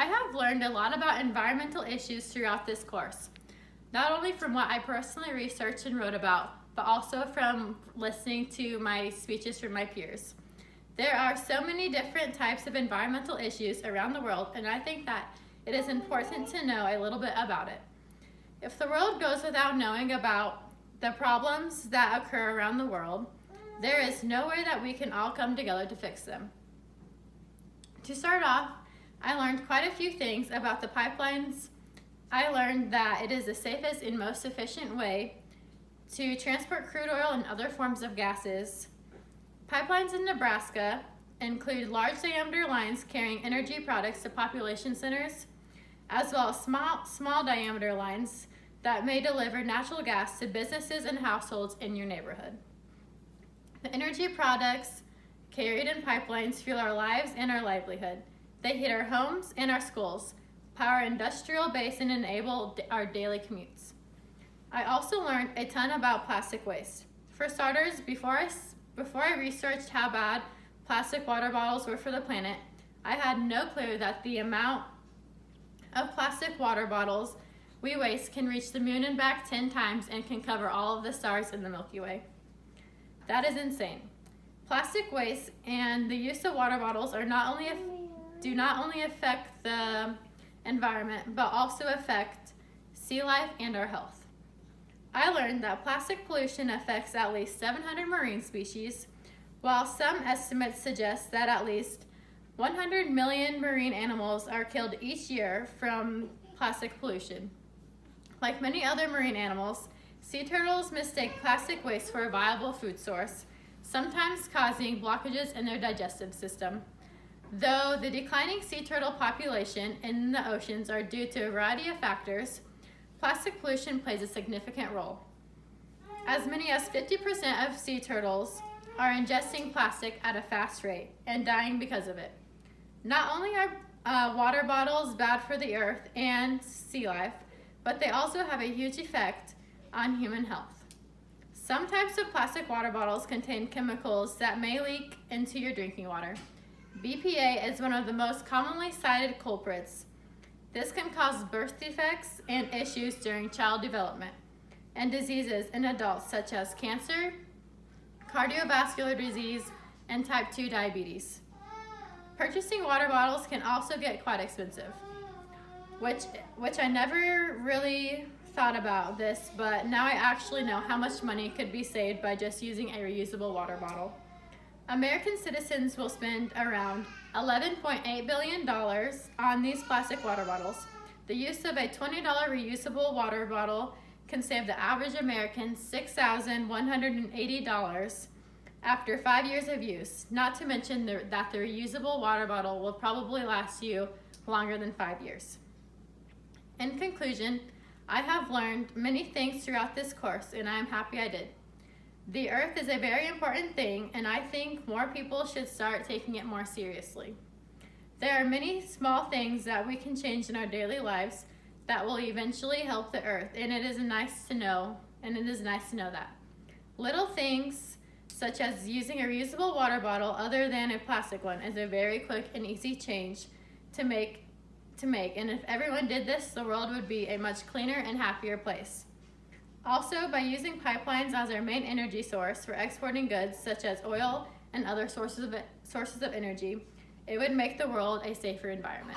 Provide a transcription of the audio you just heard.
have learned a lot about environmental issues throughout this course, not only from what I personally researched and wrote about, but also from listening to my speeches from my peers. There are so many different types of environmental issues around the world, and I think that it is important to know a little bit about it. If the world goes without knowing about the problems that occur around the world, there is no way that we can all come together to fix them. To start off, I learned quite a few things about the pipelines. I learned that it is the safest and most efficient way to transport crude oil and other forms of gases. Pipelines in Nebraska include large diameter lines carrying energy products to population centers, as well as small diameter lines that may deliver natural gas to businesses and households in your neighborhood. The energy products carried in pipelines fuel our lives and our livelihood. They heat our homes and our schools, power industrial base, and enable our daily commutes. I also learned a ton about plastic waste. For starters, before I researched how bad plastic water bottles were for the planet, I had no clue that the amount of plastic water bottles we waste can reach the moon and back 10 times and can cover all of the stars in the Milky Way. That is insane. Plastic waste and the use of water bottles do not only affect the environment, but also affect sea life and our health. I learned that plastic pollution affects at least 700 marine species, while some estimates suggest that at least 100 million marine animals are killed each year from plastic pollution. Like many other marine animals, sea turtles mistake plastic waste for a viable food source, sometimes causing blockages in their digestive system. Though the declining sea turtle population in the oceans are due to a variety of factors, plastic pollution plays a significant role. As many as 50% of sea turtles are ingesting plastic at a fast rate and dying because of it. Not only are water bottles bad for the earth and sea life, but they also have a huge effect on human health. Some types of plastic water bottles contain chemicals that may leak into your drinking water. BPA is one of the most commonly cited culprits. This can cause birth defects and issues during child development, and diseases in adults such as cancer, cardiovascular disease, and type 2 diabetes. Purchasing water bottles can also get quite expensive, which I never really thought about this, but now I actually know how much money could be saved by just using a reusable water bottle. American citizens will spend around $11.8 billion on these plastic water bottles. The use of a $20 reusable water bottle can save the average American $6,180 after 5 years of use, not to mention that the reusable water bottle will probably last you longer than 5 years. In conclusion, I have learned many things throughout this course, and I am happy I did. The earth is a very important thing, and I think more people should start taking it more seriously. There are many small things that we can change in our daily lives that will eventually help the earth, and it is nice to know that. Little things such as using a reusable water bottle other than a plastic one is a very quick and easy change to make, and if everyone did this, the world would be a much cleaner and happier place. Also, by using pipelines as our main energy source for exporting goods such as oil and other sources of energy, it would make the world a safer environment.